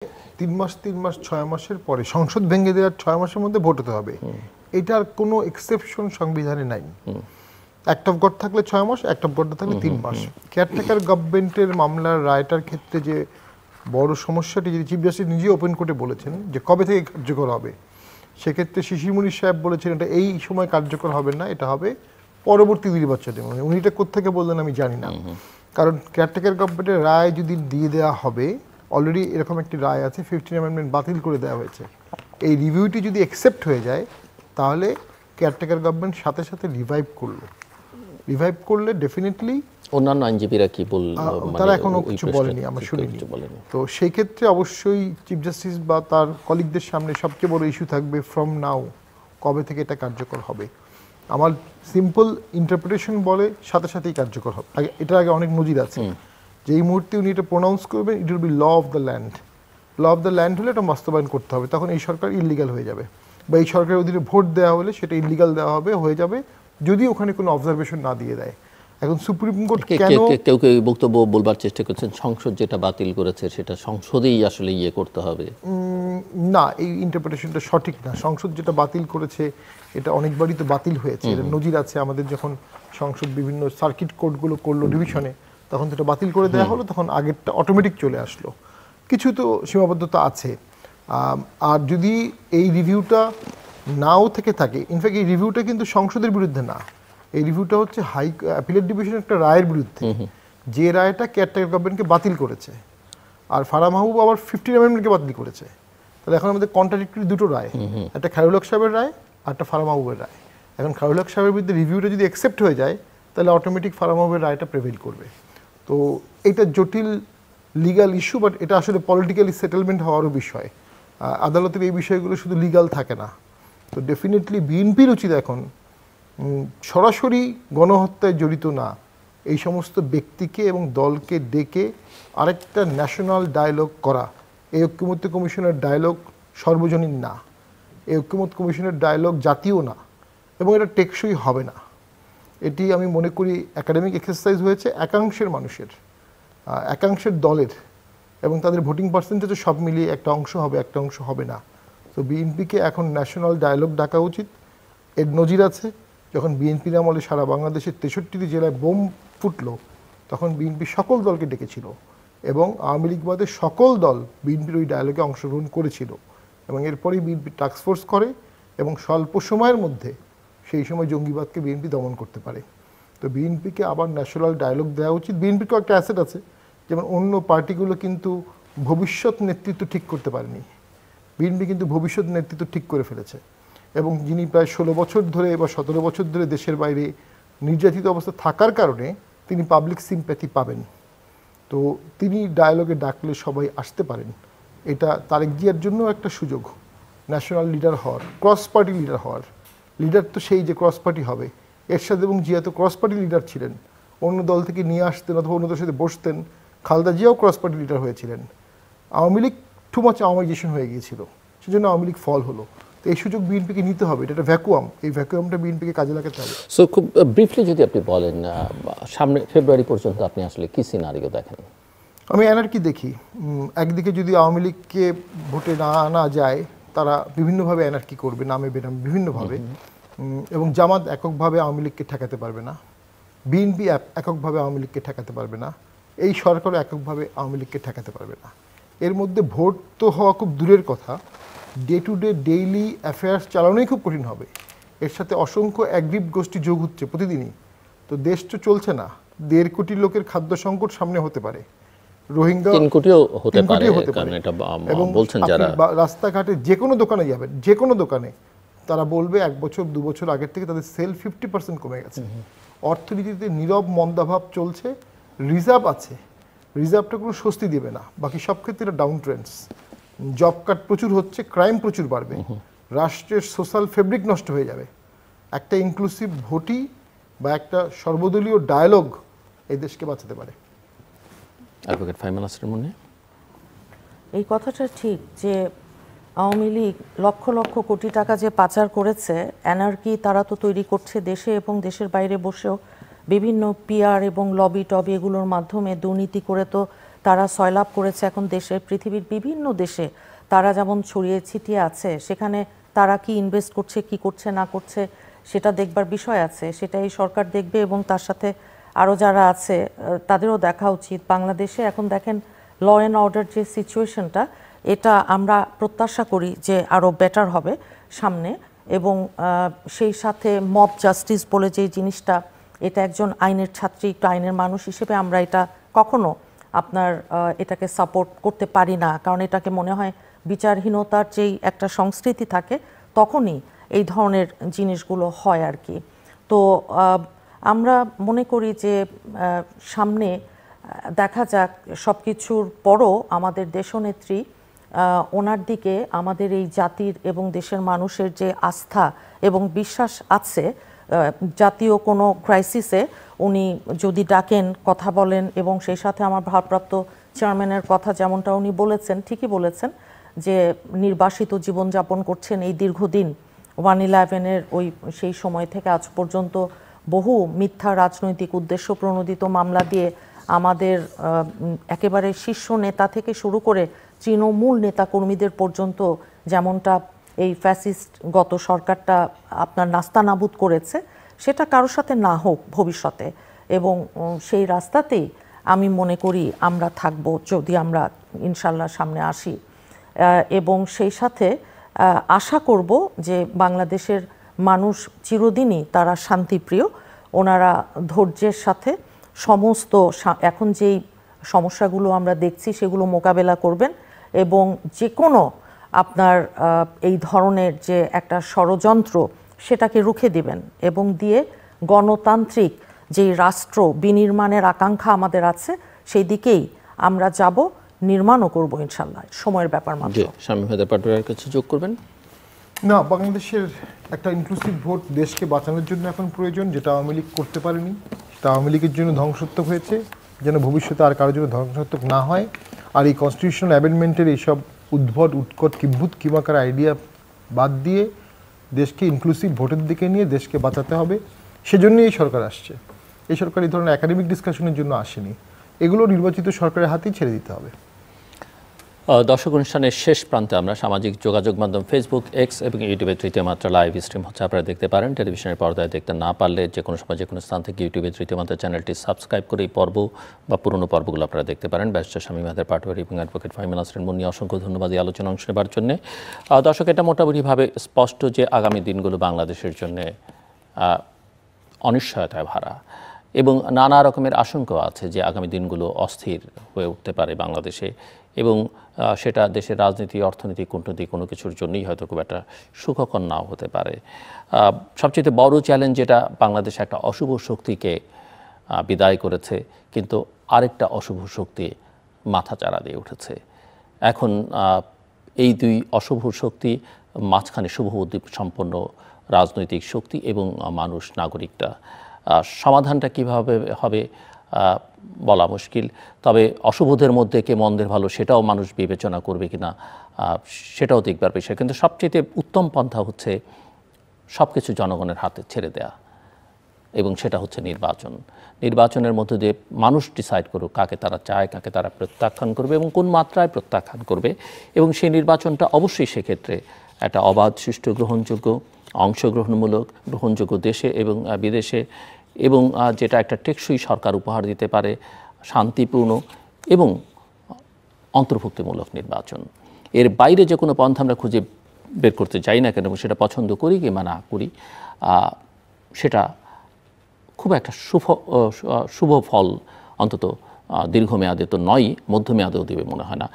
3 মাস 6 মাসের পরে সংসদ ভেঙে দেওয়ার 6 মাসের মধ্যে ভোট হতে হবে, এটার কোনো এক্সেপশন সংবিধানে নাই। অ্যাক্ট অফ গড থাকলে 6 মাস, অ্যাক্ট অফ গড না থাকলে 3 মাস। কেয়ারটেকার গভর্নমেন্টের মামলার রায়টার ক্ষেত্রে যে বড় সমস্যাটি, যদি চিফ জাস্টিস নিজে ওপেন কোর্টে বলেছেন যে কবে থেকে কার্যকর হবে, সেক্ষেত্রে শিশিরমণি সাহেব বলেছেন এটা এই সময় কার্যকর হবে না, এটা হবে পরবর্তী নির্বাচনে। মানে উনি এটা কোত্থেকে বললেন আমি জানি না, কারণ কেয়ারটেকার গভর্নমেন্টের রায় যদি দিয়ে দেওয়া হবে, অলরেডি এরকম একটি রায় আছে, 15 অ্যামেন্ডমেন্ট বাতিল করে দেওয়া হয়েছে। এই রিভিউটি যদি অ্যাকসেপ্ট হয়ে যায়, তাহলে কেয়ারটেকার গভর্নমেন্ট সাথে সাথে রিভাইভ করলে ডেফিনেটলি অন্যান্য আইনজীবীরা কি তারা এখনো কিছু বলেনি, আমরা শুনিনি। তো সেই ক্ষেত্রে অবশ্যই চিফ জাস্টিস বা তার কলিগদের সামনে সবচেয়ে বড় ইস্যু থাকবে ফ্রম নাও, কবে থেকে এটা কার্যকর হবে। আমার সিম্পল ইন্টারপ্রিটেশন বলে সাথে সাথেই কার্যকর হবে। এটার আগে অনেক নজির আছে যে এই মুহূর্তে উনি এটা প্রোনাউন্স করবেন, it will be law of the land. Law of the land হলে এটা বাস্তবায়ন করতে হবে, তখন এই সরকার ইললিগাল হয়ে যাবে, বা এই সরকারের অধীনে ভোট দেওয়া হলে সেটা ইললিগাল দেওয়া হয়ে যাবে যদি ওখানে কোনো অবজারভেশন না দিয়ে দেয়। এখন সুপ্রিম কোর্ট কেন কেউ কেউ বক্তব্য বলবার চেষ্টা করছেন সংসদ যেটা বাতিল করেছে সেটা সংসদেই আসলে ইয়ে করতে হবে। না, এই ইন্টারপ্রিটেশনটা সঠিক না। সংসদ যেটা বাতিল করেছে এটা অনেকবারই তো বাতিল হয়েছে, এটা নজির আছে। আমাদের যখন সংসদ বিভিন্ন সার্কিট কোর্টগুলো করলো ডিভিশনে, তখন যেটা বাতিল করে দেওয়া হলো, তখন আগেরটা অটোমেটিক চলে আসলো। কিছু তো সীমাবদ্ধতা আছে। আর যদি এই রিভিউটা নাও থেকে থাকে, ইনফ্যাক্ট এই রিভিউটা কিন্তু সংসদের বিরুদ্ধে না, এই রিভিউটা হচ্ছে অ্যাপিলেট ডিভিশনের একটা রায়ের বিরুদ্ধে, যে রায়টা কেয়ারটেকার গভর্নমেন্টকে বাতিল করেছে। আর ফারাহ মাহবুব আবার 15 অ্যামেন্ডমেন্টকে বাতিল করেছে। তাহলে এখন আমাদের কন্ট্রাডিক্টরি দুটো রায়, একটা খায়রুল হক সাহেবের রায় আর একটা ফারাহ মাহবুবের রায়। এখন খায়রুল হক সাহেবের বিরুদ্ধে রিভিউটা যদি অ্যাকসেপ্ট হয়ে যায়, তাহলে অটোমেটিক ফারাহ মাহবুবের রায়টা প্রেভেল করবে। তো এটা জটিল লিগাল ইস্যু, বাট এটা আসলে পলিটিক্যালি সেটেলমেন্ট হওয়ারও বিষয়। আদালতের এই বিষয়গুলো শুধু লিগাল থাকে না। তো ডেফিনেটলি বিএনপির উচিত এখন সরাসরি গণহত্যায় জড়িত না এই সমস্ত ব্যক্তিকে এবং দলকে ডেকে আরেকটা ন্যাশনাল ডায়ালগ করা। এই ঐক্যমত্য কমিশনের ডায়ালগ সর্বজনীন না, এই ঐক্যমত্য কমিশনের ডায়ালগ জাতীয় না, এবং এটা টেকসই হবে না। এটি আমি মনে করি একাডেমিক এক্সারসাইজ হয়েছে একাংশের মানুষের, একাংশের দলের, এবং তাদের ভোটিং পার্সেন্টেজে সব মিলিয়ে একটা অংশ হবে, একটা অংশ হবে না। তো বিএনপিকে এখন ন্যাশনাল ডায়ালগ ডাকা উচিত। এর নজির আছে, যখন বিএনপির আমলে সারা বাংলাদেশের 63টি জেলায় বোম ফুটলো, তখন বিএনপি সকল দলকে ডেকেছিল, এবং আওয়ামী লীগ বাদে সকল দল বিএনপির ওই ডায়ালগে অংশগ্রহণ করেছিল। এবং এরপরেই বিএনপি টাস্কফোর্স করে, এবং স্বল্প সময়ের মধ্যে সেই সময় জঙ্গিবাদকে বিএনপি দমন করতে পারে। তো বিএনপিকে আবার ন্যাশনাল ডায়ালগ দেওয়া উচিত। বিএনপির একটা অ্যাসেট আছে, যেমন অন্য পার্টিগুলো কিন্তু ভবিষ্যৎ নেতৃত্ব ঠিক করতে পারেনি, বিএনপি কিন্তু ভবিষ্যৎ নেতৃত্ব ঠিক করে ফেলেছে। এবং যিনি প্রায় 16 বছর ধরে বা 17 বছর ধরে দেশের বাইরে নির্যাতিত অবস্থা থাকার কারণে তিনি পাবলিক সিম্প্যাথি পাবেন। তো তিনি ডায়ালগে ডাকলে সবাই আসতে পারেন। এটা তারেক জিয়ার জন্য একটা সুযোগ ন্যাশনাল লিডার হওয়ার, ক্রস পার্টি লিডার হওয়ার। লিডার তো সেই যে ক্রস পার্টি হবে। এরশাদ এবং জিয়া তো ক্রস পার্টি লিডার ছিলেন, অন্য দল থেকে নিয়ে আসতেন অথবা অন্য দলের সাথে বসতেন। Khaleda Xiao cross party leader হয়েছিলেন। আওয়ামী লীগ টু মাচ আওয়ামাইজেশন হয়ে গিয়েছিল, সেজন্য আওয়ামী লীগ ফল হলো। তো এই সুযোগ বিএনপিকে নিতে হবে, এটা একটা ভ্যাকুয়াম, এই ভ্যাকুয়ামটা বিএনপিকে কাজে লাগাতে হবে। সো খুব ব্রিফলি যদি আপনি বলেন, সামনে ফেব্রুয়ারি পর্যন্ত আপনি আসলে কি সিনারিও দেখেন? আমি এনার্কি দেখি। একদিকে যদি আওয়ামী লীগকে ভোটে না আনা যায়, তারা বিভিন্নভাবে এনার্কি করবে, নামে বেনামে বিভিন্নভাবে, এবং জামাত এককভাবে আওয়ামী লীগকে ঠেকাতে পারবে না, বিএনপি এককভাবে আওয়ামী লীগকে ঠেকাতে পারবে না, এই সরকারও এককভাবে আওয়ামী লীগকে ঠেকাতে পারবে না। এর মধ্যে ভোট তো হওয়া খুব দূরের কথা, day to day daily affairs চালানোই খুব কঠিন হবে। এর সাথে অসংখ্য অ্যাগ্রিভ গোষ্ঠী যোগ হচ্ছে প্রতিদিনই। তো দেশ তো চলছে না, 1.5 কোটি লোকের খাদ্য সংকট সামনে হতে পারে, রোহিঙ্গা 3 কোটিও হতে পারে, কারণ এটা বলছেন যারা রাস্তাঘাটে যে কোনো দোকানে যাবেন, যে কোনো দোকানে তারা বলবে 1 বছর 2 বছর আগের থেকে তাদের সেল 50% কমে গেছে। অর্থনীতিতে নীরব মন্দাভাব চলছে, রিজার্ভ আছে, রিজার্ভটা কোনো স্বস্তি দেবে না, বাকি সব ক্ষেত্রে এটা ডাউন ট্রেন্ডস। জব কাট প্রচুর হচ্ছে, ক্রাইম প্রচুর বাড়বে, রাষ্ট্রের সোশ্যাল ফেব্রিক নষ্ট হয়ে যাবে। একটা ইনক্লুসিভ ভোটই বা একটা সর্বদলীয় ডায়ালগ এই দেশকে বাঁচাতে পারে। অ্যাডভোকেট ফাইমাল আসরের মনে এই কথাটা ঠিক যে আওয়ামী লীগ লক্ষ লক্ষ কোটি টাকা যে পাচার করেছে, অ্যানার্কি তারা তো তৈরি করছে দেশে এবং দেশের বাইরে বসেও বিভিন্ন পিআর এবং লবি টবি এগুলোর মাধ্যমে দুর্নীতি করে তো তারা সয়লাভ করেছে এখন দেশের পৃথিবীর বিভিন্ন দেশে তারা যেমন ছড়িয়ে ছিটিয়ে আছে, সেখানে তারা কি ইনভেস্ট করছে, কি করছে না করছে সেটা দেখবার বিষয় আছে। সেটা এই সরকার দেখবে এবং তার সাথে আরও যারা আছে তাদেরও দেখা উচিত। বাংলাদেশে এখন দেখেন ল অ্যান্ড অর্ডার যে সিচুয়েশনটা, এটা আমরা প্রত্যাশা করি যে আরও বেটার হবে সামনে। এবং সেই সাথে মব জাস্টিস বলে যে জিনিসটা, এটা একজন আইনের ছাত্রী, একটু আইনের মানুষ হিসেবে আমরা এটা কখনো আপনার এটাকে সাপোর্ট করতে পারি না, কারণ এটাকে মনে হয় বিচারহীনতার যেই একটা সংস্কৃতি থাকে তখনই এই ধরনের জিনিসগুলো হয় আর কি। তো আমরা মনে করি যে সামনে দেখা যাক, সব কিছুর পরও আমাদের দেশনেত্রী ওনার দিকে আমাদের এই জাতির এবং দেশের মানুষের যে আস্থা এবং বিশ্বাস আছে, জাতীয় কোনো ক্রাইসিসে উনি যদি ডাকেন, কথা বলেন, এবং সেই সাথে আমার ভারপ্রাপ্ত চেয়ারম্যানের কথা যেমনটা উনি বলেছেন, ঠিকই বলেছেন যে নির্বাসিত জীবনযাপন করছেন এই দীর্ঘদিন 1/11-এর ওই সেই সময় থেকে আজ পর্যন্ত বহু মিথ্যা রাজনৈতিক উদ্দেশ্য প্রণোদিত মামলা দিয়ে আমাদের একেবারে শীর্ষ নেতা থেকে শুরু করে তৃণমূল নেতাকর্মীদের পর্যন্ত যেমনটা এই ফ্যাসিস্ট গত সরকারটা আপনার নাস্তানাবুদ করেছে, সেটা কারোর সাথে না হোক ভবিষ্যতে। এবং সেই রাস্তাতেই আমি মনে করি আমরা থাকব যদি আমরা ইনশাল্লাহ সামনে আসি। এবং সেই সাথে আশা করব যে বাংলাদেশের মানুষ চিরদিনই তারা শান্তিপ্রিয়, ওনারা ধৈর্যের সাথে সমস্ত এখন যেই সমস্যাগুলো আমরা দেখছি সেগুলো মোকাবেলা করবেন এবং যে কোনো আপনার এই ধরনের যে একটা ষড়যন্ত্র সেটাকে রুখে দিবেন এবং দিয়ে গণতান্ত্রিক যেই রাষ্ট্র বিনির্মাণের আকাঙ্ক্ষা আমাদের আছে সেই দিকেই আমরা যাব, নির্মাণও করব ইনশাল্লাহ, সময়ের ব্যাপার মাত্র। শামীম হায়দার পাটোয়ারির কাছে যোগ করবেন? না, বাংলাদেশের একটা ইনক্লুসিভ ভোট দেশকে বাঁচানোর জন্য এখন প্রয়োজন, যেটা আওয়ামী লীগ করতে পারেনি। তা আওয়ামী লীগের জন্য ধ্বংসাত্মক হয়েছে, যেন ভবিষ্যতে আর কারোর জন্য ধ্বংসাত্মক না হয়। আর এই কনস্টিটিউশনাল অ্যামেন্ডমেন্টের এইসব উদ্ভট উৎকট কিম্ভূত কিমাকার আইডিয়া বাদ দিয়ে দেশকে ইনক্লুসিভ ভোটের দিকে নিয়ে দেশকে বাঁচাতে হবে। সেজন্যই এই সরকার আসছে। এই সরকার এই ধরনের একাডেমিক ডিসকাশনের জন্য আসেনি, এগুলো নির্বাচিত সরকারের হাতেই ছেড়ে দিতে হবে। দর্শক, অনুষ্ঠানের শেষ প্রান্তে আমরা সামাজিক যোগাযোগ মাধ্যম ফেসবুক, এক্স এবং ইউটিউবে তৃতীয় মাত্রা লাইভ স্ট্রিম হচ্ছে, আপনারা দেখতে পারেন। টেলিভিশনের পর্দায় দেখতে না পারলে যে কোনো সময় যে কোনো স্থান থেকে ইউটিউবে তৃতীয় মাত্রা চ্যানেলটি সাবস্ক্রাইব করে এই পর্ব বা পুরনো পর্বগুলো আপনারা দেখতে পারেন। ব্যারিস্টার শামীম হায়দার পাটোয়ারি এবং অ্যাডভোকেট ফাহিমা নাসরিন মুন্নি, অসংখ্য ধন্যবাদ এই আলোচনা অংশ নেবার জন্য। দর্শক, এটা মোটামুটিভাবে স্পষ্ট যে আগামী দিনগুলো বাংলাদেশের জন্য অনিশ্চয়তায় ভরা এবং নানা রকমের আশঙ্কা আছে যে আগামী দিনগুলো অস্থির হয়ে উঠতে পারে বাংলাদেশে, এবং সেটা দেশের রাজনীতি, অর্থনীতি, কূটনীতি কোনো কিছুর জন্যই হয়তো খুব একটা সুখকর নাও হতে পারে। সবচেয়ে বড় চ্যালেঞ্জ যেটা বাংলাদেশে একটা অশুভ শক্তিকে বিদায় করেছে, কিন্তু আরেকটা অশুভ শক্তি মাথাচাড়া দিয়ে উঠেছে। এখন এই দুই অশুভ শক্তি মাঝখানে শুভ উদ্দীপ সম্পন্ন রাজনৈতিক শক্তি এবং মানুষ, নাগরিকটা। সমাধানটা কিভাবে হবে বলা মুশকিল, তবে অশুভদের মধ্যে কে মন্দের ভালো সেটাও মানুষ বিবেচনা করবে কিনা সেটাও দেখবার বিষয়। কিন্তু সবচেয়ে উত্তম পন্থা হচ্ছে সব কিছু জনগণের হাতে ছেড়ে দেয়া, এবং সেটা হচ্ছে নির্বাচন। নির্বাচনের মধ্যে দিয়ে মানুষ ডিসাইড করুক কাকে তারা চায়, কাকে তারা প্রত্যাখ্যান করবে এবং কোন মাত্রায় প্রত্যাখ্যান করবে। এবং সেই নির্বাচনটা অবশ্যই সেক্ষেত্রে একটা অবাধ, সুষ্ঠু, গ্রহণযোগ্য, অংশগ্রহণমূলক, গ্রহণযোগ্য দেশে এবং বিদেশে, এবং যেটা একটা টেকসই সরকার উপহার দিতে পারে, শান্তিপূর্ণ এবং অন্তর্ভুক্তিমূলক নির্বাচন। এর বাইরে যে কোনো পন্থা আমরা খুঁজে বের করতে চাই না কেন, এবং সেটা পছন্দ করি কিংবা না করি, সেটা খুব একটা শুভ ফল অন্তত দীর্ঘমেয়াদে তো নয়, মধ্যমেয়াদেও দেবে মনে হয় না।